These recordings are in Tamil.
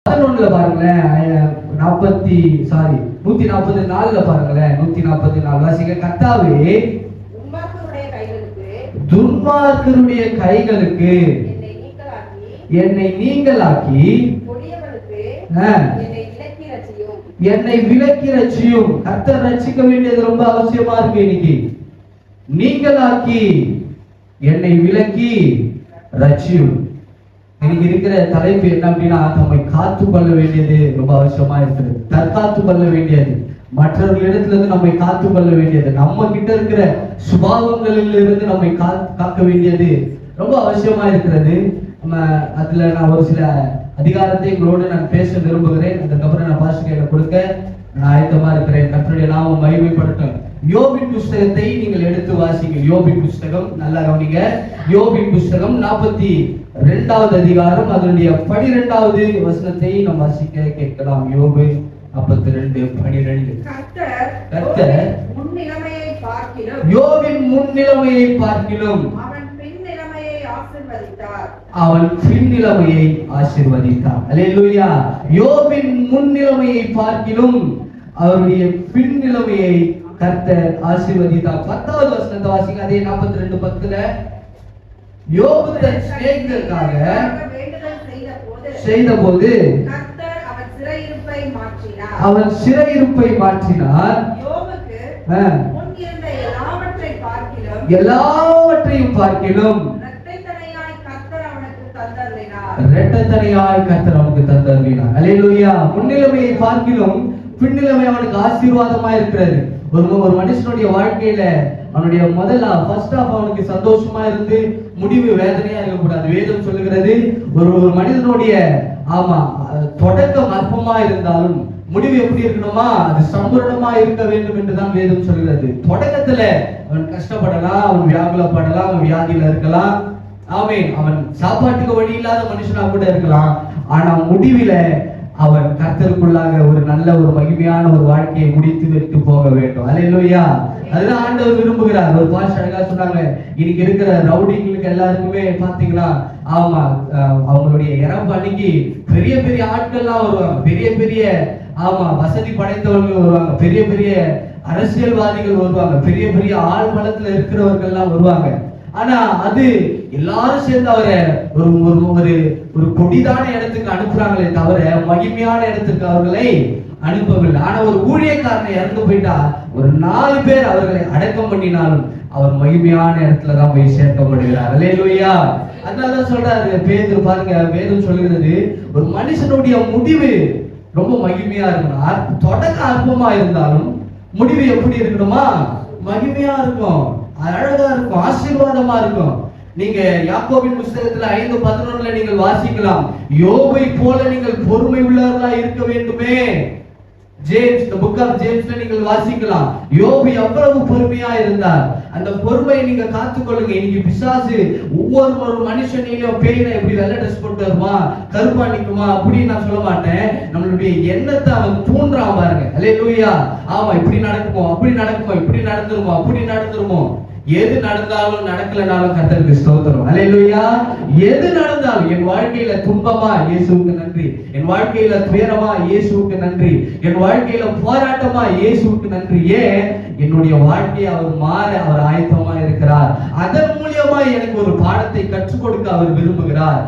11 பாருங்களேன், 144 பாருங்களேன், 144 வாசிங்க. கர்த்தாவே துன்மார்க்கருடைய கைகளுக்கு என்னை நீங்களாக்கி என்னை விலக்கி ரட்சியும். கர்த்தர் ரட்சிக்க வேண்டியது ரொம்ப அவசியமா இருக்கு. இன்னைக்கு நீங்களாக்கி என்னை விலக்கி ரட்சியும். இன்னைக்கு இருக்கிற தலைப்பு என்ன அப்படின்னா, நம்மை காத்து கொள்ள வேண்டியது ரொம்ப அவசியமா இருக்குது. தற்காத்து கொள்ள வேண்டியது, மற்றவர்களிடத்துல இருந்து நம்மை காத்து கொள்ள வேண்டியது, நம்ம கிட்ட இருக்கிற சுபாவங்களில் இருந்து நம்மை காக்க வேண்டியது ரொம்ப அவசியமா இருக்கிறது. நம்ம அதுல நான் ஒரு சில அதிகாரத்தை உங்களோடு நான் பேச விரும்புகிறேன். அதுக்கப்புறம் நான் பாஸ்டர் கையில கொடுக்க நான் ஆயத்தமா இருக்கிறேன். கர்த்தருடைய நாமம் மகிமைப்படட்டும். யோபின் புஸ்தகத்தை நீங்கள் எடுத்து வாசிங்க. யோபின் புஸ்தகம் நல்லா கவனிங்க. யோபின் புஸ்தகம் 42வது அதிகாரம் அதனுடைய 12வது வசனத்தை நாம் வாசிக்க கேட்கலாம். யோபு 42:12. கர்த்தர் யோபின் முன்னிலைமையை பார்க்கிலும் அவன் பின்னிலைமையை ஆசீர்வதித்தார். அல்லேலூயா. யோபின் முன்னிலைமையை பார்க்கிலும் அவருடைய பின்னிலைமையை கர்த்தர் ஆசீர்வதித்தார். 10வது வசனத்தை வாசிங்க. அதே 42:10. யோபு தன் சிநேகிதருக்காக செய்தபோது அவன் சிறையிருப்பை மாற்றினார். எல்லாவற்றையும் பார்க்கிலும் இரட்டைத்தனையாய் கர்த்தர் அவனுக்கு தந்தருளினார். அல்லேலூயா. முன்னிலைமையை பார்க்கிலும் பின்னிலைமை அவனுக்கு ஆசீர்வாதமா இருக்கிறது. ஒரு மனுஷனுடைய வாழ்க்கையில அவனுடைய ஃபர்ஸ்ட் ஆஃப் அவனுக்கு சந்தோஷமா இருந்து முடிவு வேதனையா இருக்கக்கூடாது. வேதம் சொல்லுகிறது, ஒரு மனிதனுடைய தொடக்கம் அற்பமா இருந்தாலும் முடிவு எப்படி இருக்கணுமா, அது சம்பூர்ணமா இருக்க வேண்டும் என்றுதான் வேதம் சொல்கிறது. தொடக்கத்துல அவன் கஷ்டப்படலாம், அவன் வியாகுலப்படலாம், அவன் வியாதியில இருக்கலாம், அவன் சாப்பாட்டுக்கு வழி இல்லாத மனுஷனா கூட இருக்கலாம். ஆனா முடிவில அவன் கர்த்தருக்குள்ளாக ஒரு நல்ல ஒரு மகிமையான ஒரு வாழ்க்கையை முடித்து வைத்து போக வேண்டும். அல்லேலூயா. அதுதான் ஆண்டவர் விரும்புகிறார். ஒரு பாஸ்டர் அழகா சொன்னாங்க, இன்னைக்கு இருக்கிற ரவுடிங்களுக்கு எல்லாருக்குமே பாத்தீங்கன்னா அவங்களுடைய இறப்பு அன்னைக்கு பெரிய பெரிய ஆட்கள்லாம் வருவாங்க, பெரிய பெரிய வசதி படைத்தவர்கள் வருவாங்க, பெரிய பெரிய அரசியல்வாதிகள் வருவாங்க, பெரிய பெரிய ஆள் பலத்துல இருக்கிறவர்கள் எல்லாம் வருவாங்க. ஆனா அது எல்லாரும் சேர்ந்து அவரை ஒரு கொடிதான இடத்துக்கு அனுப்புறாங்களே தவிர மகிமையான இடத்துக்கு அவர்களை அனுப்பவில்லை. ஆனா ஒரு ஊழியக்காரனை இறந்து போயிட்டா ஒரு 4 பேர் அவர்களை அடக்கம் பண்ணினாலும் அவர் மகிமையான இடத்துலதான் போய் சேர்க்கப்படுகிறார். அல்லேலூயா. அதனாலதான் சொல்றாரு பேதுரு, பாருங்க வேதம் சொல்லுகிறது, ஒரு மனுஷனுடைய முடிவு ரொம்ப மகிமையா இருக்கணும். தொடக்க அற்பமா இருந்தாலும் முடிவு எப்படி இருக்கணுமா, மகிமையா இருக்கும், அழகா இருக்கும், ஆசீர்வாதமா இருக்கும். நீங்க யாக்கோபின் புஸ்தகத்துல 5:11 நீங்கள் வாசிக்கலாம், யோபை போல நீங்கள் பொறுமை உள்ளவர்களா இருக்க வேண்டுமே. ஜேம்ஸ், the book of Jamesல நீங்கள் வாசிக்கலாம், யோபு எவ்வளவு பொறுமையா இருந்தார். அந்த பொறுமையை நீங்க காத்துக்கொள்ளுங்க. இன்னைக்கு பிசாசு ஒவ்வொரு மனுஷனையும் பேயினா எப்படி வெள்ளை ட்ரெஸ் போட்டு வருமா, கருப்பா நிக்குமா அப்படின்னு நான் சொல்ல மாட்டேன். நம்மளுடைய எண்ணத்தை அவன் தூண்டுறான் பாருங்க. அல்லேலூயா. இப்படி நடக்குமோ, அப்படி நடக்குமோ, இப்படி நடந்துருமோ, அப்படி நடந்துருமோ. எது நடந்தாலும் நடக்கலனாலும் கர்த்தருக்கு ஸ்தோத்திரம். அல்லேலூயா. எது நடந்தாலும் என் வாழ்க்கையில துன்பமா இயேசுவுக்கு நன்றி, என் வாழ்க்கையில துயரமா இயேசுவுக்கு நன்றி, என் வாழ்க்கையில போராட்டமா இயேசுவுக்கு நன்றி. ஏன் என்னுடைய வாழ்க்கையை அவர் மாற அவர் ஆயத்தமா இருக்கிறார். அதன் மூலியமா எனக்கு ஒரு பாடத்தை கற்றுக் கொடுக்க அவர் விரும்புகிறார்.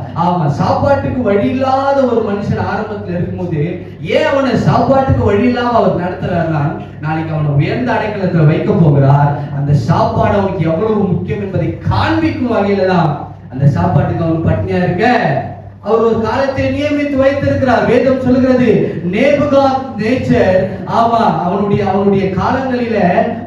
சாப்பாட்டுக்கு வழி இல்லாத ஒரு மனுஷன் ஆரம்பத்தில் இருக்கும்போது ஏன் அவனை சாப்பாட்டுக்கு வழி இல்லாம அவர் நடத்துறாருன்னா, நாளைக்கு அவனை உயர்ந்த அடைக்கலத்துல வைக்க போகிறார். அந்த சாப்பாடு அவனுக்கு எவ்வளவு முக்கியம் என்பதை காண்பிக்கும் வகையில தான் அந்த சாப்பாட்டுக்கு அவன் பட்னியா இருக்க அவர் ஒரு காலத்தை நியமித்து வைத்திருக்கிறார். வேதம் சொல்லுகிறது, நேபுகாத்நேச்சர் அவனுடைய காலங்களில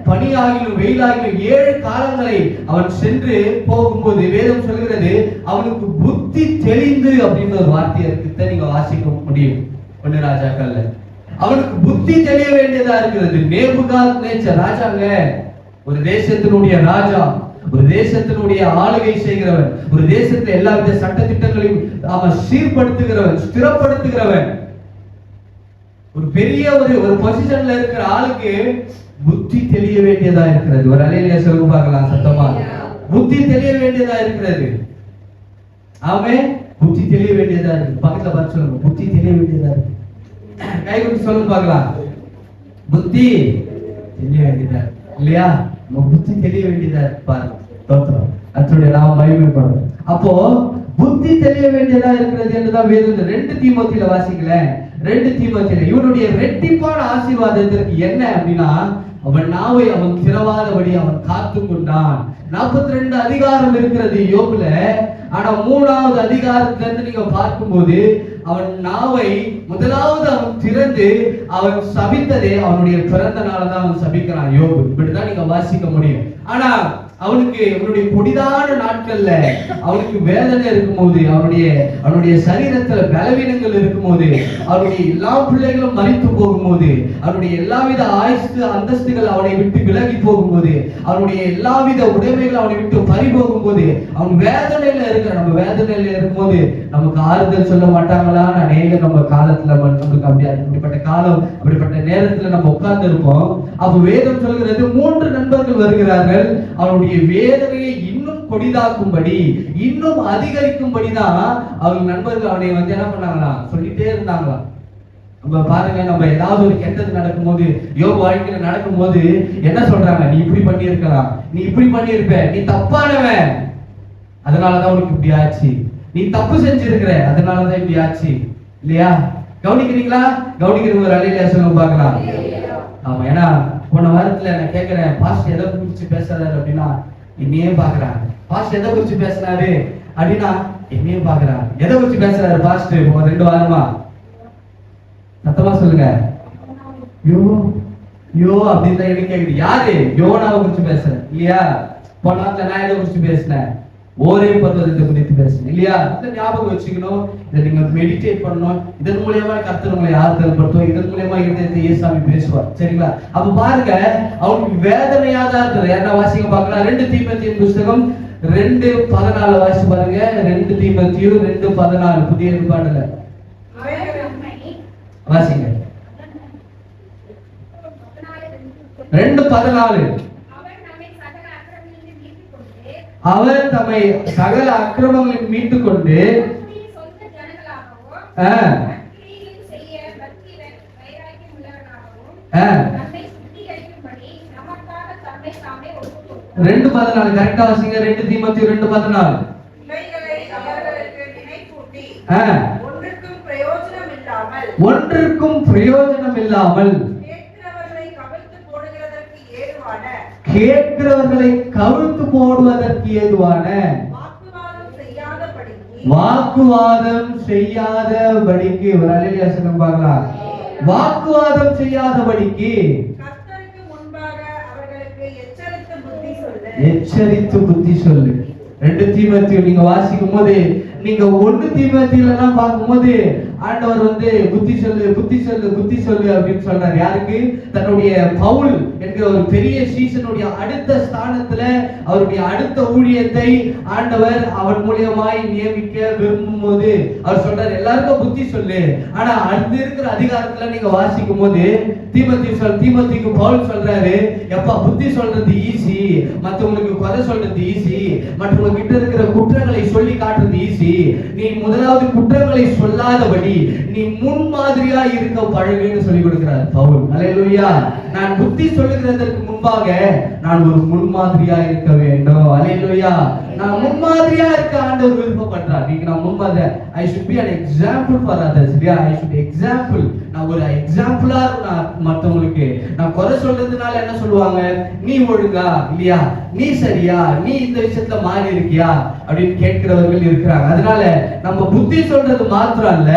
பனியாகிலும் வெயிலாகிலும் 7 காலங்களை அவன் சென்று போகும்போது வேதம் சொல்லுகிறது, அவனுக்கு புத்தி தெளிந்து அப்படின்னு ஒரு வார்த்தை இருக்கு, நீங்க வாசிக்க முடியும் 1 ராஜாக்கள்ல. அவனுக்கு புத்தி தெளிய வேண்டியதா இருக்கிறது. நேபுகாத்நேச்சர் ராஜாங்க, ஒரு தேசத்தினுடைய ராஜா, ஒரு தேசத்தினுடைய ஆளுகை செய்கிறவன், ஒரு தேசத்துல எல்லா வித சட்ட திட்டங்களையும் அவன் சீர்படுத்துகிறவன், ஸ்திரப்படுத்துகிறவன், ஒரு பெரிய ஒரு பொசிஷன்ல இருக்கிற ஆளுக்கு புத்தி தெளிய வேண்டியதா இருக்கிறது. ஒரு அலையில சொல்ல பார்க்கலாம் சத்தமா, புத்தி தெளிய வேண்டியதா இருக்கிறது. ஆமென். புத்தி தெரிய வேண்டியதா இருக்கு. பக்கத்துல பார்த்து சொல்லுங்க, புத்தி தெரிய வேண்டியதா இருக்கு. கை கொண்டு சொல்லுங்க பார்க்கலாம், புத்தி தெரிய வேண்டியதா இல்லையா? நம்ம புத்தி தெரிய வேண்டியதா பாருங்க. தோத்திரம் அத்துடைய நாம் மகிமைப்படும். அப்போ புத்தி தெரிய வேண்டியதா இருக்கிறது என்றுதான் வேதம் 2 தீமோத்தேயுல வாசிக்கலேன். 2 தீமோத்தேயுல இவனுடைய ரெட்டிப்பான ஆசீர்வாதத்திற்கு என்ன அப்படின்னா, அவன் நாவை அவன் திறவாதபடி அவன் காத்து கொண்டான். 42 அதிகாரம் இருக்கிறது யோபுல. ஆனா 3வது அதிகாரத்துல இருந்து நீங்க பார்க்கும்போது அவன் நாவை முதலாவது அவன் திறந்து அவன் சபித்ததே அவனுடைய பிறந்த நாளதான் அவன் சபிக்கிறான் யோபு. இப்படிதான் நீங்க வாசிக்க முடியும். ஆனா அவனுக்கு அவனுடைய கொடிதான நாட்கள்ல அவனுக்கு வேதனை இருக்கும்போது, அவனுடைய சரீரத்துல பலவீனங்கள் இருக்கும்போது, அவனுடைய எல்லா பிள்ளைகளும் மரித்து போகும்போது, அவனுடைய எல்லாவித ஆயுசு அந்தஸ்துகள் அவனை விட்டு விலகி போகும்போது, அவனுடைய எல்லாவித உடைமைகள் அவனை விட்டு பறி போகும்போது, அவன் வேதனையில இருக்கிற நம்ம வேதனையில இருக்கும்போது நமக்கு ஆறுதல் சொல்ல மாட்டாங்களான்னு அநேக நம்ம காலத்துல நமக்கு அப்படிப்பட்ட காலம், அப்படிப்பட்ட நேரத்துல நம்ம உட்கார்ந்து இருப்போம். அப்ப வேதம் சொல்கிறது 3 நண்பர்கள் வருகிறார்கள். அவனுடைய வேதனையை இன்னும் கொடிதாக்கும்படி, இன்னும் அதிகரிக்கும்படிதான் அவங்க நண்பர்கள் அவனை என்ன பண்ணாங்களாம், சொல்லிட்டே இருந்தாங்களாம். நம்ம பாருங்க, நம்ம ஏதாவது ஒரு கெட்டது நடக்கும்போது, யோபு வாழ்க்கையில நடக்கும்போது என்ன சொல்றாங்க, நீ இப்படி பண்ணி இருக்கலாம், நீ இப்படி பண்ணி இருப்ப, நீ தப்பானவன், அதனாலதான் உனக்கு இப்படி ஆச்சு, நீ தப்பு செஞ்சிருக்கிற, அதனாலதான் இப்படி ஆச்சு. இல்லையா? கவனிக்கிறீங்களா? கவனிக்கிறவங்க அலையில சொல்லுங்க பார்க்கலாம். ஆமா, ஏன்னா போன வாரத்துல நான் கேட்கிறேன், பாஸ்டர் எதை குறிச்சு பேசுறாரு அப்படின்னா என்னையே பாக்குறாங்க. பாஸ்டர் எதை குறிச்சு பேசினாரு அப்படின்னா என்னையே பாக்குறாங்க. எதை குறிச்சு பேசுறாரு பாஸ்டர் 2 வாரமா? சத்தமா சொல்லுங்க. யோ அப்படின்னு தான் எனக்கு கேக்குது. யாரு? யோனாவை குறிச்சு பேசுறேன் இல்லையா? போன வாரத்துல நான் எதை குறிச்சு பேசினேன்? ஒரே பர்வதத்தை குறித்து பேசணும் இல்லையா? இதை ஞாபகம் வச்சுக்கணும். இதை நீங்க மெடிடேட் பண்ணணும். இதன் மூலியமா கர்த்தர் உங்களை ஆறுதல் படுத்தும். இதன் மூலியமா இதயத்தை இயேசுவாமி பேசுவார். சரிங்களா? அப்ப பாருங்க, அவனுக்கு வேதனையா தான் இருக்குது. என்ன வாசிக்க பார்க்கலாம்? 2 தீமோத்தேயு புத்தகம் 2:14 வாசி பாருங்க. 2 தீமோத்தேயு 2:14 புதிய ஏற்பாடுல வாசிங்க. 2:14 அவர் தம்மை சகல அக்கிரமங்களில் மீட்டுக் கொண்டு ரெண்டு 14 கரெக்டா வாசிங்க. 2 தீமோத்தேயு 2:14 ஒன்றுக்கும் பிரயோஜனம் இல்லாமல் கேட்கிறவர்களை கவிழ்த்து போடுவதற்கு ஏதுவான வாக்குவாதம் செய்யாதபடிக்கு, ஒரு அல்லேலூயா சொல்லுங்க பார்க்கலாம். வாக்குவாதம் செய்யாதபடிக்கு எச்சரித்து புத்தி சொல்லு. 2 தீமோத்தேயு நீங்க வாசிக்கும் போது, நீங்க 1 தீமோத்தேயுல எல்லாம் பார்க்கும்போது ஆண்டவர் புத்தி சொல்லு புத்தி சொல்லு புத்தி சொல்லு அப்படின்னு சொல்றாரு. யாருக்கு? தன்னுடைய பவுல் என்கிற ஒரு பெரிய சீசனுடைய அடுத்த ஸ்தானத்துல அவருடைய அடுத்த ஊழியத்தை ஆண்டவர் அவன் மூலியமாய் நியமிக்க விரும்பும் போது அவர் சொல்றாரு, எல்லாருக்கும் புத்தி சொல்லு. ஆனா அடுத்து இருக்கிற அதிகாரத்துல நீங்க வாசிக்கும் போது தீமோத்தேயுக்கு பவுல் சொல்றாரு, எப்பா புத்தி சொல்றது ஈஸி, மற்றவங்களுக்கு குறை சொல்றது ஈஸி, மற்றவங்க கிட்ட இருக்கிற குற்றங்களை சொல்லி காட்டுறது ஈஸி. நீ முதலாவது குற்றங்களை சொல்லாதபடி நீ முன்மாதிரியா இருக்க பழகுன்னு சொல்லி கொடுக்கிறார் பவுல். அல்லேலூயா. நான் புத்தி சொல்லுகிறதற்கு முன்பாக நான் ஒரு முன்மாதிரியா இருக்க வேண்டும். அல்லேலூயா. நான் முன்மாதிரியா இருக்க ஆண்டவர் விருப்பப்படுறார். நீங்க நான் முன்மாதிரி, I should be an example for others. Yeah, I should example. நான் ஒரு எக்ஸாம்பிளா மற்றவங்களுக்கு. நான் குறை சொல்றதுனால என்ன சொல்லுவாங்க? நீ ஒழுங்கா இல்லையா, நீ சரியா, நீ இந்த விஷயத்துல மாறி இருக்கியா அப்படின்னு கேட்கிறவர்கள் இருக்கிறாங்க. அதனால நம்ம புத்தி சொல்றது மாத்திரம் அல்ல,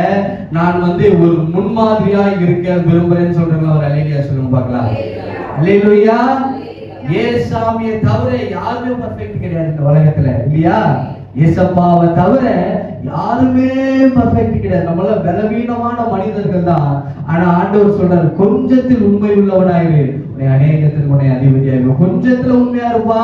நான் ஒரு முன்மாதிரியா இருக்க விரும்புறேன்னு சொல்றவங்க ஒரு அல்லேலூயா சொல்லுங்க பார்க்கலாம். அல்லேலூயா. ஏசாமியை தவிர யாருமே பர்ஃபெக்ட் கிடையாது இந்த உலகத்துல இல்லையா? ஏசப்பாவை தவிர யாருமே பர்ஃபெக்ட் கிடையாது. நம்மள பலவீனமான மனிதர்கள் தான். ஆனா ஆண்டவர் சொல்றாரு, கொஞ்சத்தில் உண்மை உள்ளவனாயிரு, அநேகத்தில் உன்னை அதிபதியாயிரு. கொஞ்சத்துல உண்மையா இருப்பா.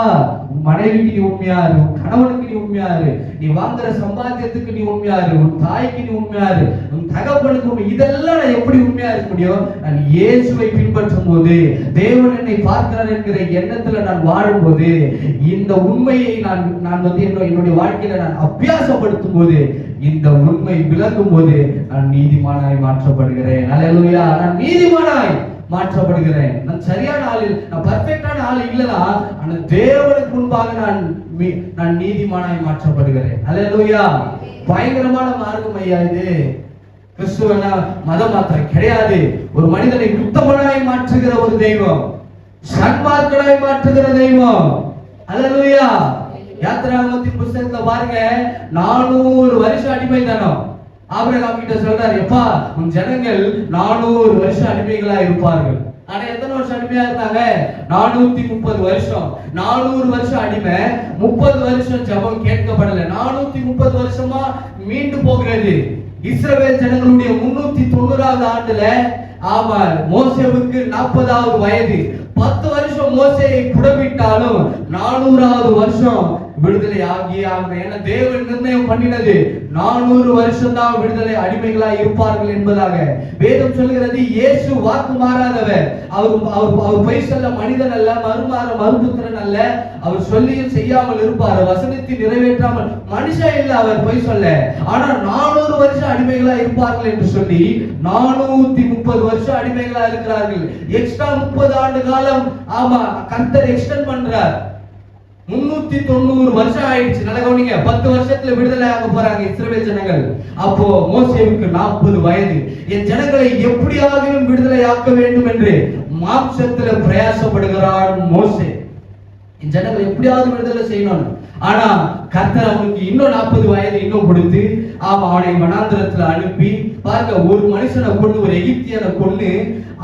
உன் மனைவிக்கு நீ உண்மையா இரு, உன் கணவனுக்கு நீ உண்மையா இரு, நீ வாங்குற சம்பாத்தியத்துக்கு நீ உண்மையா இரு, உன் தாய்க்கு நீ உண்மையா இரு, உன் தகப்பனுக்கு உண்மை. இதெல்லாம் நான் எப்படி உண்மையா இருக்க முடியும்? நான் இயேசுவை பின்பற்றும் போது, தேவன் என்னை பார்க்கிறார் என்கிற எண்ணத்துல நான் வாழும் போது, இந்த உண்மையை நான் என்னுடைய வாழ்க்கையில நான் அபியாசப்படுத்தும் போது இந்த உண்மை விளங்கும் போது நான் நீதிமானாய் மாற்றப்படுகிறேன். அல்லேலூயா. நான் நீதிமானாய் மாற்றப்படுகிறேன். நான் சரியான ஆள், நான் பர்ஃபெக்டான ஆள் இல்லனா, ஆனா தேவனுக்கு முன்பாக நான் நீதிமானாய் மாற்றப்படுகிறேன். அல்லேலூயா. பயங்கரமான மார்க்கம் ஐயா இது. கிறிஸ்துவனா மத மாத்திரம் கிடையாது. ஒரு மனிதனை உத்தமனாய் மாற்றுகிற ஒரு தெய்வம், சன்மார்க்கனாய் மாற்றுகிற தெய்வம். அல்லேலூயா. யாத்திராகமத்தின் புத்தகத்துல பாருங்க, 400 வருஷம் அடிமைத்தனம். ஆபிரகாம் கிட்ட சொல்றாரு, எப்பா உன் ஜனங்கள் 400 வருஷம் அடிமைகளா இருப்பார்கள். ஆனா எத்தனை வருஷம் அடிமையா இருந்தாங்க? 430 வருஷம். 400 வருஷம் அடிமை, 30 வருஷம் ஜெபம் கேட்கப்படல. 430 வருஷமா மீண்டு போகிறது. இஸ்ரவேல் ஜனங்களுடைய 390வது ஆண்டுல ஆமா மோசேவுக்கு 40வது வயது. 10 வருஷம் மோசேயை புடமிட்டாலும் 400வது வருஷம் விடுதலை ஆகணும். ஏன்னா தேவன் நிர்ணயம் பண்ணினது 400 வருஷம் தான் விடுதலை அடிமைகளா இருப்பார்கள் என்பதாக வேதம் சொல்கிறது. இயேசு வாக்கு மாறாதவர். அவர் பொய் சொல்ல மனிதன் அல்ல, மறுபுத்திரன் அல்ல. அவர் சொல்லியும் செய்யாமல் இருப்பார், வசனத்தை நிறைவேற்றாமல் மனுஷன் இல்ல அவர் பொய் சொல்ல. ஆனா 400 வருஷம் அடிமைகளா இருப்பார்கள் என்று சொல்லி 430 வருஷம் அடிமைகளா இருக்கிறார்கள். எக்ஸ்ட்ரா 30 ஆண்டு காலம் ஆமா கர்த்தர் எக்ஸ்டெண்ட் பண்றார். 390 வருஷம் ஆயிடுச்சு. நல்ல கவனிங்க, 10 வருஷத்துல விடுதலை ஆக போறாங்க இஸ்ரவேல் ஜனங்கள். அப்போ மோசேவுக்கு 40 வயது. என் ஜனங்களை எப்படியாகிலும் விடுதலை ஆக்க வேண்டும் என்று மாம்சத்துல பிரயாசப்படுகிறான் மோசே. என் ஜனங்களை எப்படியாவது விடுதலை செய்யணும். ஆனா கர்த்தர் அவனுக்கு இன்னும் 40 வயது இன்னும் கொடுத்து அவனை வனாந்திரத்துல அனுப்பி பாருங்க, ஒரு மனுஷனை கொண்டு, ஒரு எகிப்தியனை கொண்டு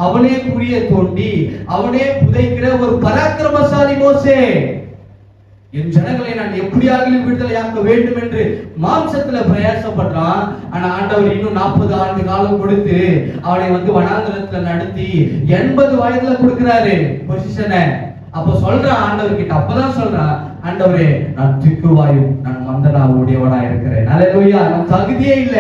அவனே குழியை தோண்டி அவனே புதைக்கிற ஒரு பராக்கிரமசாலி மோசே. என் ஜனங்களை நான் எப்படியாகிலும் விடுதலையாக்க வேண்டும் என்று மாம்சத்துல பிரயாசப்படுறான். ஆனா ஆண்டவர் இன்னும் 40 ஆண்டு காலம் கொடுத்து அவனை வனாந்திரத்துல நடத்தி 80 வயதுல கொடுக்கிறாரு பொசிஷனை. அப்ப சொல்றான் ஆண்டவர் கிட்ட, அப்பதான் சொல்றான், ஆண்டவரே நான் திக்குவாயும் நான் மந்தனா உடையவனா இருக்கிறேன். அல்லேலூயா. நான் தகுதியே இல்ல,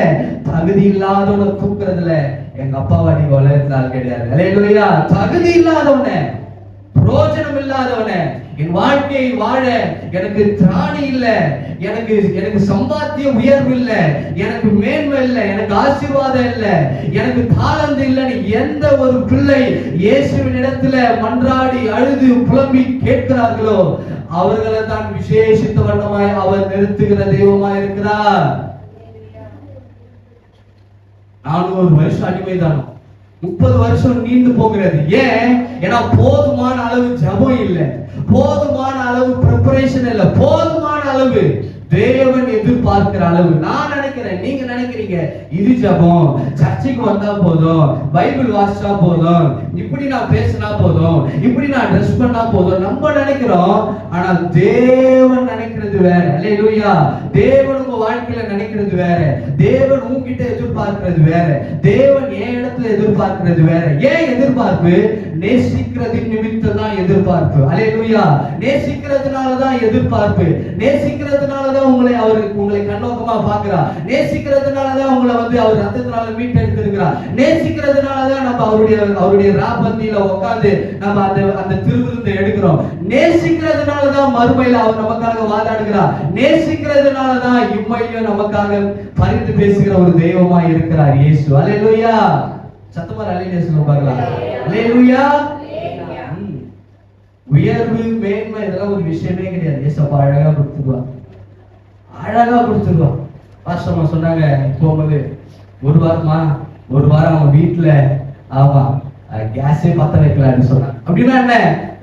தகுதி இல்லாதவனை தூக்குறதுல எங்க அப்பாவை நீங்க வளர்த்தால் கிடையாது. அல்லேலூயா. தகுதி இல்லாதவன, பிரயோஜனம் இல்லாதவன, என் வாழ்க்கையை வாழ எனக்கு திராணி இல்ல, எனக்கு சம்பாத்திய உயர்வு இல்ல, எனக்கு மேன்மை இல்ல, எனக்கு ஆசீர்வாதம் இல்ல, எனக்கு தாளந்து இல்லைன்னு எந்த ஒரு பிள்ளை இயேசுவின் இடத்துல மன்றாடி அழுது புலம்பி கேட்கிறார்களோ அவர்களை தான் விசேஷித்த வண்ணமாய் அவர் நிறுத்துகிற தெய்வமாய் இருக்கிறார். 400 வருஷம் அடிமைதான், 30 வருஷம் நீண்டு போகிறது. ஏன்? ஏன்னா போதுமான அளவு ஜபம் இல்லை, போதுமான அளவு ப்ரிப்பரேஷன் இல்லை, போதுமான அளவு தேவன் எதிர்பார்க்கிற அளவு. நான் நினைக்கிறேன், நீங்க நினைக்கிறீங்க இது ஜபம், சர்ச்சைக்கு வந்தா போதும், பைபிள் வாசிச்சா போதும், இப்படி நான் பேசினா போதும், இப்படி நான் ட்ரெஸ் பண்ணா போதும் நம்ம நினைக்கிறோம். ஆனால் தேவன் நினைக்கிறது வேற. அல்லேலூயா. தேவன் உங்க வாழ்க்கையில நினைக்கிறது வேற, தேவன் உங்ககிட்ட எதிர்பார்க்கிறது வேற, தேவன் என் இடத்துல எதிர்பார்க்கிறது வேற. ஏன் எதிர்பார்ப்பு? நேசிக்கிறதின் நிமித்தம் தான் எதிர்பார்ப்பு. அல்லேலூயா. நேசிக்கிறதுனாலதான் எதிர்பார்ப்பு, நேசிக்கிறதுனாலதான் உங்களை கண்ணோக்கமா பார்க்கிறார், நேசிக்கிறதுனாலதான் உங்களை அவர் ரத்தத்தினால மீட்டெடுத்திருக்கிறார், நேசிக்கிறதுனாலதான் நம்ம அவருடைய ராபந்தியில உட்கார்ந்து நம்ம அந்த திருவிருந்தை எடுக்கிறோம், நேசிக்கிறதுனாலதான் மறுமையில அவர் நமக்காக வாதாடுகிறார், நேசிக்கிறதுனாலதான் இம்மையில நமக்காக பரிந்து பேசுகிற ஒரு தெய்வமாய் இருக்கிறார் இயேசு. அல்லேலூயா. சத்தமா அல்லேலூயா சொல்லுங்க பார்க்கலாம். அல்லேலூயா. உயர்வு மேன்மை இதெல்லாம் ஒரு விஷயமே கிடையாது. ஏசப்பா அழகா கொடுத்துருவார், அழகா கொடுத்துருவான். பாஸ்டர்மா சொன்னாங்க போகும்போது, ஒரு வாரம் அவன் வீட்டுல ஆமா கேஸே பத்த வைக்கலான்னு சொன்னாங்க. அப்படின்னா என்ன?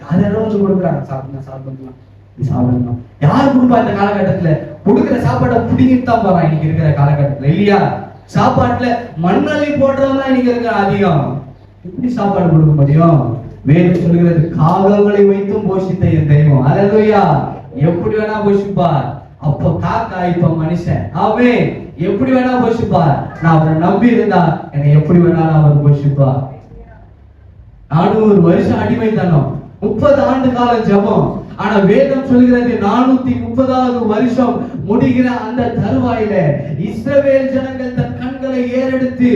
யாரும் வந்து கொடுக்குறாங்க, சாப்பிடலாம். யார் கொடுப்பா இந்த காலகட்டத்துல? கொடுக்குற சாப்பாட்டை பிடிங்கிட்டு தான் போறான் இன்னைக்கு இருக்கிற காலகட்டத்துல, இல்லையா? சாப்பாட்டுல மண்ணள்ளி போடுறவங்க இன்னைக்கு இருக்கிற அதிகம். எப்படி சாப்பாடு கொடுக்க முடியும்? வேதம் சொல்கிறது, காகங்களை வைத்தும் போஷித்த என் தெய்வம். அல்லேலூயா. எப்படி வேணா போஷிப்பார். அப்ப காக்கா, இப்ப மனுஷன். ஆமே. எப்படி வேணா போஷிப்பார். நான் அவரை நம்பி இருந்தா என்னை எப்படி வேணாலும் அவர் போஷிப்பார். 400 வருஷம் அடிமைத்தனம், 30 ஆண்டு கால ஜபம். ஆனா வேதம் சொல்கிறது 430வது வருஷம் முடிகிற அந்த தருவாயில இஸ்ரவேல் ஜனங்கள் தன் கண்களை ஏறெடுத்து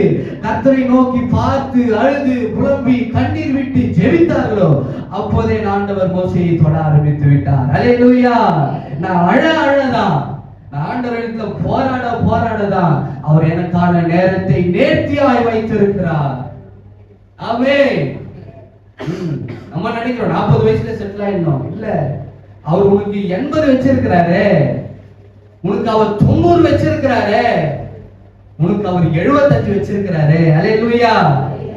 கர்த்தரை நோக்கி பார்த்து அழுது புலம்பி கண்ணீர் விட்டு ஜெபித்தார்களோ அப்போதே ஆண்டவர் மோசேயை தொட ஆரம்பித்து விட்டார். அல்லேலூயா. நான் அழதான் ஆண்டவரிடத்துல போராடதான் அவர் எனக்கான நேரத்தை நேர்த்தியாய் வைத்திருக்கிறார். ஆமென். நம்ம நினைக்கிறோம் 40 வயசுல செட்டில் ஆயிடணும். இல்ல, அவர் உனக்கு 80 வச்சிருக்கிறாரு, உனக்கு அவர் 90 வச்சிருக்கிறாரு, உனக்கு அவர் 75 வச்சிருக்கிறாரு. அல்லேலூயா.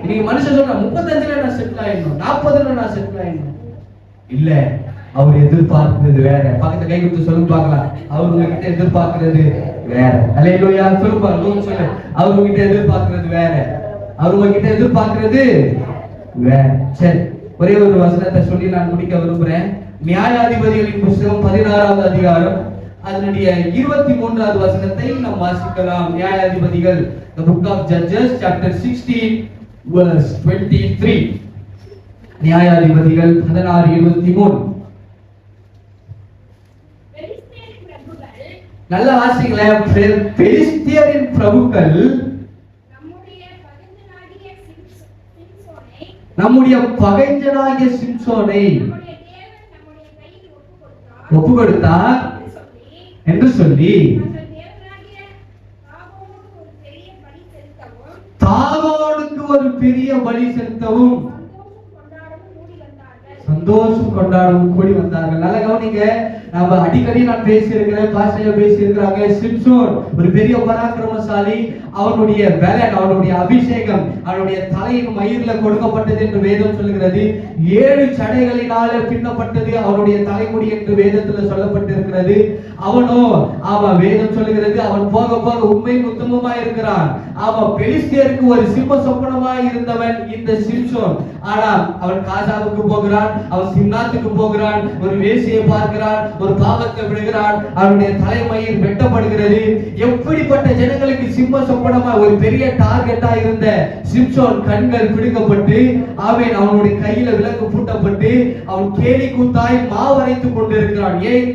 இன்னைக்கு மனுஷன் சொல்ற 35ல நான் செட்டில் ஆயிடணும், 40ல நான் செட்டில் ஆயிடணும். இல்ல, அவர் எதிர்பார்க்கிறது வேற. பக்கத்துல கை கொடுத்து சொல்லுங்க பார்க்கலாம், அவர் உங்ககிட்ட எதிர்பார்க்கிறது வேற. அல்லேலூயா. சொல்லுங்க, சொல்லு, அவர் உங்ககிட்ட எதிர்பார்க்கிறது வேற, அவர் உங்ககிட்ட எதிர்பார்க்கிறது வேற. சரி, ஒரே ஒரு வசனத்தை சொல்லி நான் முடிக்க விரும்புறேன். நியாயாதிபதிகளின் புத்தகம் 16வது அதிகாரம் அதனுடைய 23வது வசனத்தை நாம் வாசிக்கலாம். நியாயாதிபதிகள், the book of Judges chapter 16 verse 23. நியாயாதிபதிகள் 16:23. நல்ல வாசிங்களேன். பெலிஸ்தியரின் பிரபுக்கள் நம்முடைய பகைஞனாகிய சிம்சோனை ஒப்பு கொடுத்தார் என்று சொல்லி தாகோனுக்கு ஒரு பெரிய பலி செலுத்தவும் சந்தோஷம் கொண்டாடவும் கூடி வந்தார்கள். நல்ல கவனிங்க, நம்ம அடிக்கடி நான் பேசியிருக்கிறேன், பாஸ்டர் பேசியிருக்கிறாங்க. சிம்சோன் ஒரு பெரிய பராக்கிரமசாலி. அவனுடைய பலன், அவனுடைய அபிஷேகம் அவனுடைய தலையின் மயிர்ல கொடுக்கப்பட்டது என்று வேதம் சொல்லுகிறது. 7 சடைகளினால பின்னப்பட்டது அவனுடைய தலைமுடி என்று வேதத்துல சொல்லப்பட்டிருக்கிறது. அவன் வேதம் சொல்லுகிறது, அவன் போக போக உண்மையும் உத்தமமாய் இருக்கிறான். அவன் பெலிஸ்தியருக்கு ஒரு சிம்ம சொப்பனமாய் இருந்தவன் இந்த சிம்சோன். ஆனால் அவன் காசாவுக்கு போகிறான், அவன் சிம்னாத்துக்கு போகிறான், ஒரு வேசியை பார்க்கிறான், ஒரு பாவத்தை விடுகிறான், அவனுடைய தலைமயிர் வெட்டப்படுகிறது. எப்படிப்பட்ட ஜனங்களுக்கு சிம்ம சொப்பனமா ஒரு பெரிய டார்கெட்டா இருந்த சிம்சோன் கண்கள் பிடுங்கப்பட்டு அவனுடைய கையில விலங்கு பூட்டப்பட்டு அவன் கேலி கூத்தாய் மாவரைத்துக் கொண்டிருக்கிறான். ஏன்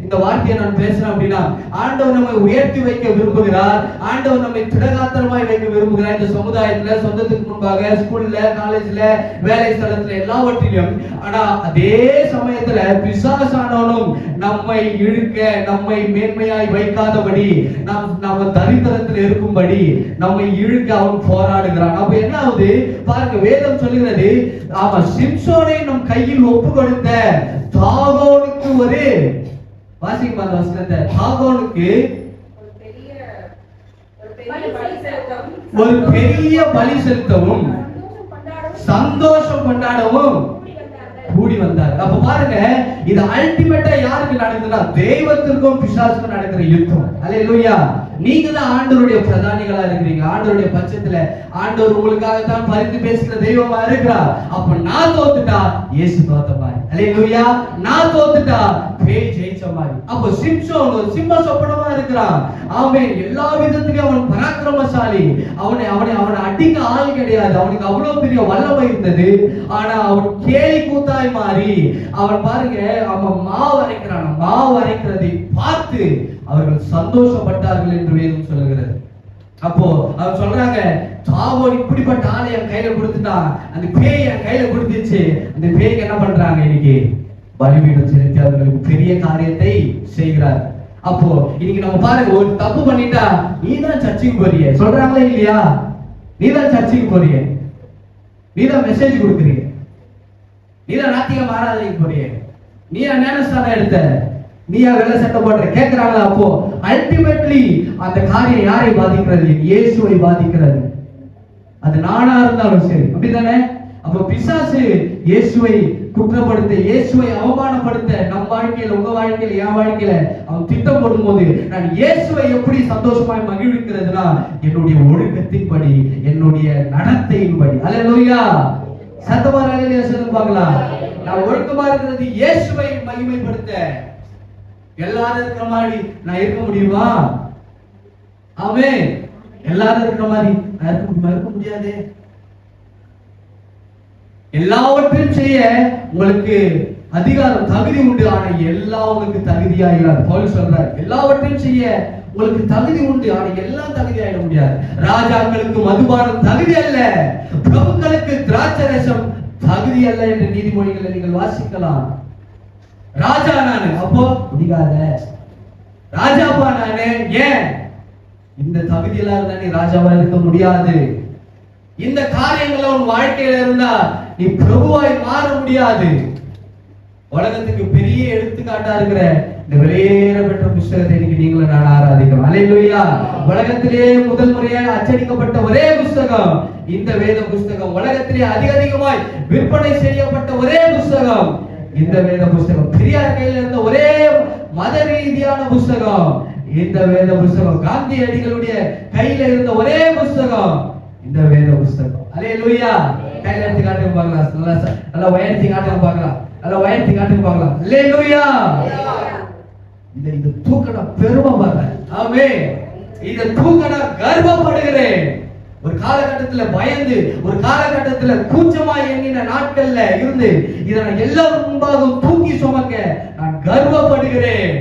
இந்த வார்த்தையை நான் பேசுறேன் அப்படின்னா, ஆண்டவர் நம்மை உயர்த்தி வைக்க விரும்புகிறார், ஆண்டவர் நம்மை திடகாத்திரமாய் வைக்க விரும்புகிறார். இந்த சமுதாயத்துல, சொந்தத்துக்கு முன்பாக, ஸ்கூல்ல, காலேஜ்ல, வேலை ஸ்தலத்துல, எல்லாவற்றிலும். ஆனா அதே சமயத்துல பிசாசானவனும் நம்மை இழுக்க, நம்மை மேன்மையாய் வைக்காதபடி, நம்ம தரித்திரத்தில் இருக்கும்படி நம்மை இழுக்க அவன் போராடுகிறான். அப்ப என்ன ஆகுது பாருங்க, வேதம் சொல்லுகிறது, சிம்சோனை நம் கையில் ஒப்பு கொடுத்த தாகோனுக்கு ஒரு வாசிக்க வசனத்தை, தாகோனுக்கு ஒரு பெரிய பலி செலுத்தவும் சந்தோஷம் கொண்டாடவும் கூடி வந்தார். அப்ப பாருங்க, இது அல்டிமேட்டா யாருக்கு நடக்குதுன்னா தெய்வத்திற்கும் பிசாசுக்கும் நடக்கிற யுத்தம். அல்லேலூயா. நீங்க தான் ஆண்டவருடைய பிரதானிகளா இருக்கிறீங்க. ஆண்டவருடைய பட்சத்துல ஆண்டவர் உங்களுக்காக தான் பரிந்து பேசுகிற தெய்வமா இருக்கிறார். அப்ப நான் தோத்துட்டா இயேசு தோத்த மாதிரி. அல்லேலூயா. நான் தோத்துட்டா பேய் ஜெயிச்ச மாதிரி. அப்ப சிம்சோன் ஒரு சிம்ம சொப்பனமா இருக்கிறான். ஆமென். எல்லா விதத்திலும் அவன் பராக்கிரமசாலி. அவனை அடிக்க ஆள் கிடையாது. அவனுக்கு அவ்வளவு பெரிய வல்லமை இருந்தது. ஆனா அவன் கேலி கூத்தாய் மாறி அவன் பாருங்க, அவன் மாவு அரைக்கிறான். மாவு அரைக்கிறதை பார்த்து அவர்கள் சந்தோஷப்பட்டார்கள் என்று வேதம் சொல்லுகிறது. அப்போ அவர் சொல்றாங்க, தாகோன் இப்படிப்பட்ட ஆளை என் கையில கொடுத்துட்டான், அந்த பேய் என் கையில கொடுத்துச்சு. அந்த பேய்க்கு என்ன பண்றாங்க, இன்னைக்கு பலிபீடம் செலுத்தி அவர்களுக்கு பெரிய காரியத்தை செய்கிறார். அப்போ இன்னைக்கு நம்ம பாருங்க, ஒரு தப்பு பண்ணிட்டா நீதான் சர்ச்சுக்கு போறிய சொல்றாங்களே இல்லையா, நீதான் சர்ச்சுக்கு போறிய, நீதான் மெசேஜ் கொடுக்குறீங்க, நீதான் நாத்திகம் ஆராதனைக்கு போறிய, நீயா ஞானஸ்தானம் எடுத்த, நீயா வெள்ள சட்டை போடுற கேட்கிறாங்களா? அப்போ அல்டிமேட்லி அந்த காரியம் யாரை பாதிக்கிறது? இயேசுவை பாதிக்கிறது. அது நானா இருந்தாலும் சரி, அப்படிதானே? அப்போ பிசாசு இயேசுவை குற்றப்படுத்த, இயேசுவை அவமானப்படுத்த நம் வாழ்க்கையில, உங்க வாழ்க்கையில, என் வாழ்க்கையில அவன் திட்டம் போடும் போது நான் இயேசுவை எப்படி சந்தோஷமாய் மகிழ்விக்கிறதுனா என்னுடைய ஒழுக்கத்தின்படி, என்னுடைய நடத்தையின்படி. அல்லேலூயா. சத்தமா அல்லேலூயா சொல்லுங்க பார்க்கலாம். நான் ஒழுக்கமா இருக்கிறது இயேசுவை மகிமைப்படுத்த. எல்லாரும் இருக்கிற மாதிரி நான் இருக்க முடியுமா? ஆமென். எல்லாரும் இருக்கிற மாதிரி நான் இருக்க முடியாது. எல்லாவற்றையும் செய்ய உங்களுக்கு அதிகாரம், தகுதி உண்டு. ஆனா எல்லாம் உங்களுக்கு தகுதியாகிறார். பவுல் சொல்றார், எல்லாவற்றையும் செய்ய உங்களுக்கு தகுதி உண்டு, ஆனா எல்லாம் தகுதியாயிட முடியாது. ராஜாக்களுக்கு மதுபானம் தகுதி அல்ல, பிரபுக்களுக்கு திராட்சரசம் தகுதி அல்ல என்று நீதிமொழிகளை நீங்கள் வாசிக்கலாம். ராஜா நானு, அப்போ குடிக்காத, ராஜாவா நானு? ஏன்? இந்த தகுதியெல்லாம் இருந்தா நீ ராஜாவா இருக்க முடியாது. இந்த காரியங்கள் உன் வாழ்க்கையில இருந்தா நீ பிரபுவாய் மாற முடியாது. உலகத்துக்கு பெரிய எடுத்துக்காட்டா இருக்கிற இந்த வெளியேற பெற்ற புஸ்தகத்தை இன்னைக்கு நீங்களும் நான் ஆராதிக்கிறோம். அல்லேலூயா. உலகத்திலே முதல் முறையாக அச்சடிக்கப்பட்ட ஒரே புஸ்தகம் இந்த வேத புஸ்தகம். உலகத்திலே அதிகமாய் விற்பனை செய்யப்பட்ட ஒரே புஸ்தகம் இந்த வேத புஸ்தகம். பெரியார் கையில் இருந்த ஒரே மத ரீதியான புஸ்தகம் இந்த வேத புஸ்தகம். காந்தியடிகளுடைய கையில இருந்த ஒரே புஸ்தகம் இந்த வேத புஸ்தகம். அல்லேலூயா. கையில எடுத்து காட்டுங்க பார்க்கலாம். நல்லா உயர்த்தி காட்டுங்க பார்க்கலாம். நல்லா உயர்த்தி காட்டுங்க பார்க்கலாம். அல்லேலூயா. இந்த தூக்க பெருமைப்படுறேன். ஆமென். இந்த தூக்க கர்வப்படுகிறேன். ஒரு காலகட்டத்துல பயந்து, ஒரு காலகட்டத்துல கூச்சமா எண்ணின நாட்கள்ல இருந்து இதை நான் எல்லாரும் முன்பாக தூக்கி சுமக்க நான் கர்வப்படுகிறேன்.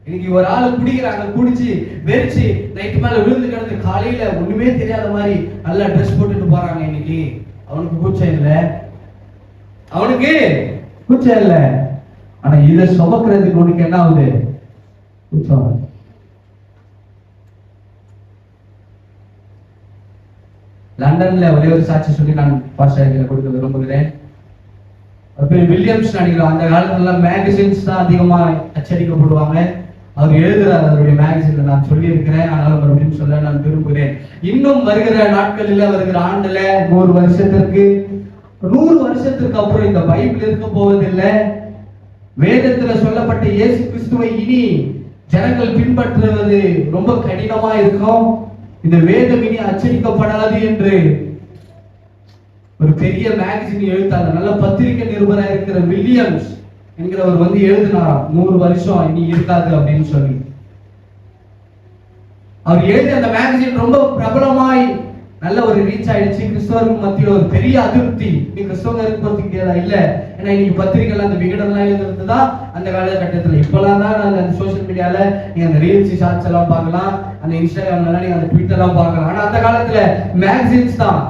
இன்னைக்கு ஒரு ஆளு குடிக்கிறாங்க, குடிச்சு வெறிச்சு நைட்டு மேல விழுந்து கிடந்து காலையில ஒண்ணுமே தெரியாத மாதிரி நல்லா ட்ரெஸ் போட்டுட்டு போறாங்க. இன்னைக்கு அவனுக்கு கூச்சம் இல்ல, அவனுக்கு கூச்சம் இல்ல. ஆனா இதை சுமக்கிறதுக்கு உனக்கு என்ன ஆகுது? கூச்சம். லண்டன்ல ஒரே ஒரு சாட்சி சொல்லி நான் பாஸ்டர் கொடுக்க விரும்புகிறேன். வில்லியம்ஸ் நினைக்கிறோம். அந்த காலத்துல மேகசின்ஸ் தான் அதிகமா அச்சடிக்கப்படுவாங்க. அவர் எழுதுறாரு அவருடைய மேகசின்ல, நான் சொல்லி இருக்கிறேன். ஆனால் மறுபடியும் சொல்ல நான் விரும்புகிறேன். இன்னும் வருகிற நாட்களில், வருகிற ஆண்டுல 100 வருஷத்திற்கு அப்புறம் இந்த பைபிள் இருக்க போவதில்லை. வேதத்துல சொல்லப்பட்ட இயேசு கிறிஸ்துவை இனி ஜனங்கள் பின்பற்றுவது ரொம்ப கடினமா இருக்கும். இந்த வேதம் இனி அச்சடிக்கப்படாது என்று ஒரு பெரிய மேகசின் எழுத்தாளர், நல்ல பத்திரிகை நிருபராக இருக்கிற வில்லியம்ஸ் என்கிறவர் வந்து எழுதினாராம், 100 வருஷம் இனி இருக்காது அப்படின்னு சொல்லி. அவர் எழுதி அந்த மேகசின் ரொம்ப பிரபலமாய் நல்ல ஒரு ரீச் ஆயிடுச்சு. கிறிஸ்தவருக்கு மத்தியில் ஒரு பெரிய அதிருப்தி. நீ கிறிஸ்தவங்க இருக்கிறதுக்கு இல்ல, ஏன்னா இன்னைக்கு பத்திரிகைகள் அந்த விகடன்லாம் எழுதுறதுதான் அந்த காலகட்டத்தில். இப்பெல்லாம் தான் நாங்க அந்த சோசியல் மீடியால நீங்க அந்த ரீல்ஸ் ஷார்ட்ஸ் எல்லாம் பார்க்கலாம், அந்த இன்ஸ்டாகிராம்ல நீங்க அந்த ட்விட்டர் எல்லாம் பார்க்கலாம். ஆனா அந்த காலத்துல மேகசின்ஸ் தான்.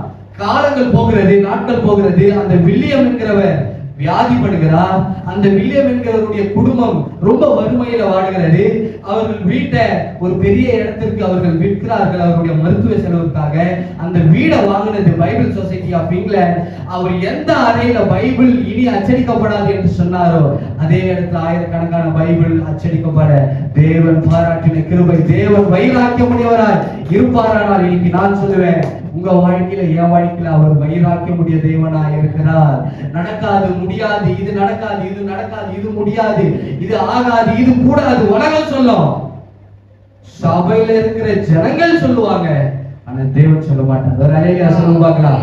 காலங்கள் போகிறது, நாட்கள் போகிறது. அந்த வில்லியம் என்கிறவர் வியாதிப்படுகிறார். அந்த வில்லியம் என்கிறவருடைய குடும்பம் ரொம்ப வறுமையில வாடுகிறது. அவர்கள் வீட்டை ஒரு பெரிய இடத்திற்கு அவர்கள் விற்கிறார்கள் அவருடைய மருத்துவ செலவுக்காக. அந்த வீடை வாங்கினது பைபிள் சொசைட்டி ஆஃப் இங்கிலாந்து. அவர் எந்த அறையில பைபிள் இனி அச்சடிக்கப்படாது என்று சொன்னாரோ அதே இடத்துல ஆயிரக்கணக்கான பைபிள் அச்சடிக்கப்பட தேவன் பாராட்டின கிருபை. தேவன் வைராக்கியமுடையவராய் இருப்பாரானால் இன்னைக்கு நான் சொல்லுவேன், உங்க வாழ்க்கையில என் வாழ்க்கையில அவர் வைராக்கியமுடைய தேவனாய் இருக்கிறார். நடக்காது, முடியாது, இது நடக்காது, இது நடக்காது, இது முடியாது, இது ஆகாது, இது கூடாது உலகம் சொல்லும், சபையில இருக்கிற ஜனங்கள் சொல்லுவாங்க. ஆனா தேவன் சொல்ல மாட்டார். ஒரு அல்லேலூயா சொல்லுங்க பார்க்கலாம்.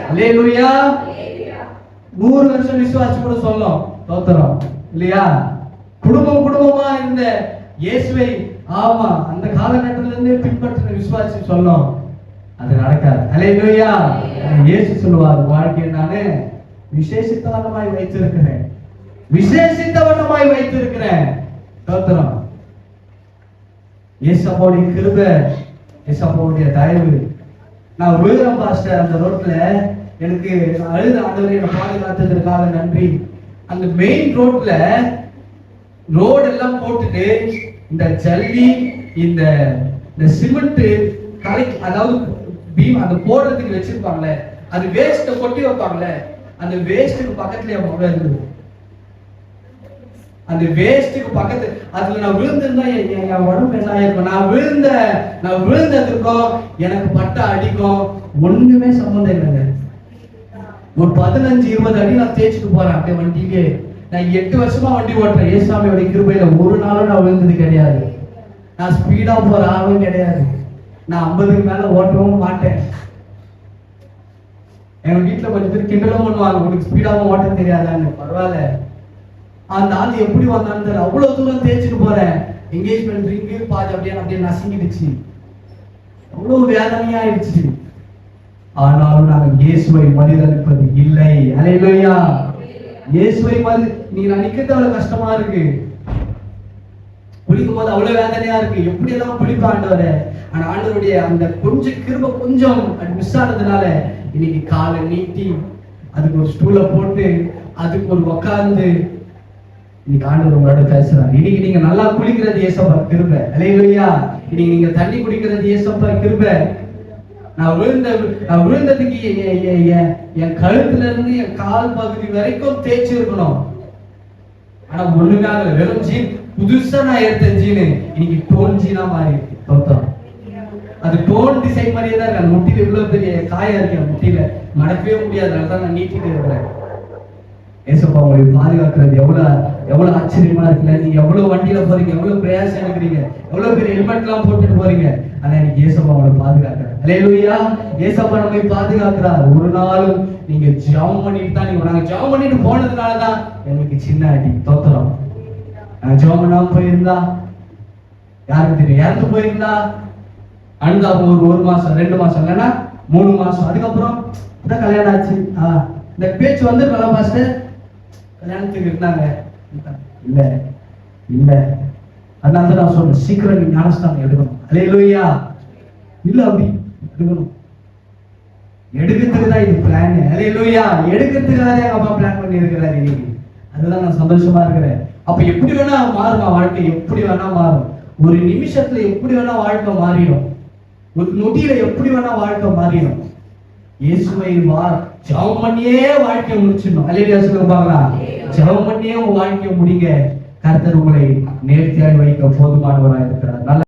அல்லேலூயா. 100 வருஷம் விசுவாசி கூட சொல்லும், தோத்திரம் இல்லையா? குடும்பமா இருந்த இயேசுவை ஆமா அந்த காலகட்டத்தில இருந்து பின்பற்றின விசுவாசி சொல்லும், அது நடக்காது. அல்லேலூயா. இயேசு சொல்லுவார், வாழ்க்கையை நானு விசேஷித்தவனமாய் வைத்திருக்கிறேன், விசேஷித்தவனமாய் வைத்திருக்கிறேன். தோத்திரம். இயேசுவோடைய கிருபை, இயேசுவோடைய தயவு. நான் விழுகிறேன் பாஸ்டர் அந்த ரோட்ல, எனக்கு அழுத ஆண்டவரே என்னை பாதுகாத்ததற்காக நன்றி. அந்த மெயின் ரோட்ல ரோடு எல்லாம் போட்டுட்டு இந்த ஜல்லி, இந்த சிமெண்ட் கலை, அதாவது பீம் அந்த போடுறதுக்கு வச்சிருப்பாங்களே, அது வேஸ்ட கொட்டி வைப்பாங்களே, அந்த வேஸ்ட்டுக்கு பக்கத்துல மொபைல் இருந்தது. அந்த வேஸ்ட்டுக்கு பக்கத்து அதுல நான் விழுந்திருந்தா என் உடம்பு என்ன ஆயிருக்கும்? நான் விழுந்ததுக்கும் எனக்கு பட்ட அடிக்கும் ஒண்ணுமே சம்பந்தம் இல்லைங்க. ஒரு 15-20 அடி நான் தேய்ச்சிட்டு போறேன் அப்படியே வண்டியிலே. நான் 8 வருஷமா வண்டி ஓட்டுறேன். ஏசாமியோட கிருபையில ஒரு நாளும் நான் விழுந்தது கிடையாது. நான் ஸ்பீடா போற ஆளும் கிடையாது. நான் 50க்கு மேல ஓட்டவும் மாட்டேன். எங்க வீட்டுல கொஞ்சம் பேர் கிண்டலும் பண்ணுவாங்க, உனக்கு ஸ்பீடாவும் ஓட்ட தெரியாதான்னு. பரவாயில்ல, அந்த ஆள் எப்படி வந்தான்னு தெரியல, அவ்வளவு தூரம் தேய்ச்சிட்டு போறேன். என்கேஜ்மெண்ட் ரிங்கு பாதி அப்படியே நசுங்கிடுச்சு, அவ்வளவு வேதனையா ஆயிடுச்சு. ஆனாலும் நாங்கள் இயேசுவை மதிதளிப்பது இல்லை. அல்லேலூயா. இயேசுவை நீங்க நிக்கிறது அவ்வளவு கஷ்டமா இருக்கு, குளிக்கும் போது அவ்வளவு வேதனையா இருக்கு. எப்படி எல்லாம் குளிப்ப ஆண்டவரே. ஆனா ஆண்டவருடைய அந்த கொஞ்சம் கிருபை கொஞ்சம் மிஸ் ஆனதுனால இன்னைக்கு காலை நீட்டி அதுக்கு ஒரு ஸ்டூலை போட்டு அதுக்கு ஒரு உட்கார்ந்து இன்னைக்கு ஆண்டவர் உங்களோட பேசுறாரு. இன்னைக்கு நீங்க நல்லா குளிக்கிறது ஏசப்பா கிருபை. அல்லேலூயா. இன்னைக்கு நீங்க தண்ணி குடிக்கிறது ஏசப்பா கிருபை. நான் விழுந்ததுக்கு என் கழுத்துல இருந்து என் கால் பகுதி வரைக்கும் தேய்ச்சி இருக்கணும். ஆனா ஒண்ணுக்காக வெறும் ஜீன், புதுசா நான் எடுத்த ஜீனு இன்னைக்கு டோன் ஜீனா மாறி இருக்கு. அது டோன் டிசைன் மாதிரியே தான் இருக்கு. முட்டியில இவ்வளவு பெரிய காயா இருக்கு, முட்டியில மடக்கவே முடியாது. அதனால நான் நீட்டிட்டு இருக்கிறேன். ஏசப்பா உங்களை பாதுகாக்கிறது எவ்வளவு ஆச்சரியமா இருக்குல்ல. நீங்க எவ்வளவு வண்டியில போறீங்க, எவ்வளவு பிரயாசம் எடுக்கிறீங்க, எவ்வளவு பெரிய ஹெல்மெட் எல்லாம் போட்டுட்டு போறீங்க. ஆனா இன்னைக்கு ஏசப்பா உங்களை பாதுகாக்கிறார். அல்லேலூயா. ஏசப்பா நம்மை பாதுகாக்கிறார். ஒரு நாளும் நீங்க ஜெபம் பண்ணிட்டு தான் நாங்க ஜெபம் பண்ணிட்டு போனதுனாலதான் எங்களுக்கு சின்ன அடி தோத்துறோம். நாங்க ஜெபம் பண்ணாம போயிருந்தா யாருக்கு தெரியும், இறந்து போயிருந்தா அழுதா ஒரு மாசம் 2 மாசம் இல்லைன்னா 3 மாசம், அதுக்கப்புறம் இதான் கல்யாணம் ஆச்சு. இந்த பேச்சு வந்து நல்லா பாஸ்டர் கல்யாணத்துக்கு இருந்தாங்க இல்ல இல்ல. அதனால நான் சொல்றேன், சீக்கிரம் நீங்க ஞானஸ்தானம் எடுக்கணும். அல்லேலூயா. இல்ல அப்படி எடுக்கணும். எடுக்கிறதுக்கு தான் இது பிளான். அல்லேலூயா. எடுக்கிறதுக்காக எங்க அப்பா பிளான் பண்ணி இருக்கிறாரு இன்னைக்கு. அதுதான் நான் சந்தோஷமா இருக்கிறேன். அப்ப எப்படி வேணா மாறுமா வாழ்க்கை, எப்படி வேணா மாறும். ஒரு நிமிஷத்துல எப்படி வேணா வாழ்க்கை மாறிடும். ஒரு நொடியில எப்படி வேணா வாழ்க்கை மாறிடும். இயேசுவை ஜெபம் பண்ணியே வாழ்க்கையை முடிச்சிடணும். அல்லேலூயா சொல்லுங்க பார்க்கலாம். ஜெபம் பண்ணியே உங்க வாழ்க்கையை முடிங்க. கர்த்தர் உங்களை நேர்த்தியாக வைக்க போதுமானவராக இருக்கிறார்.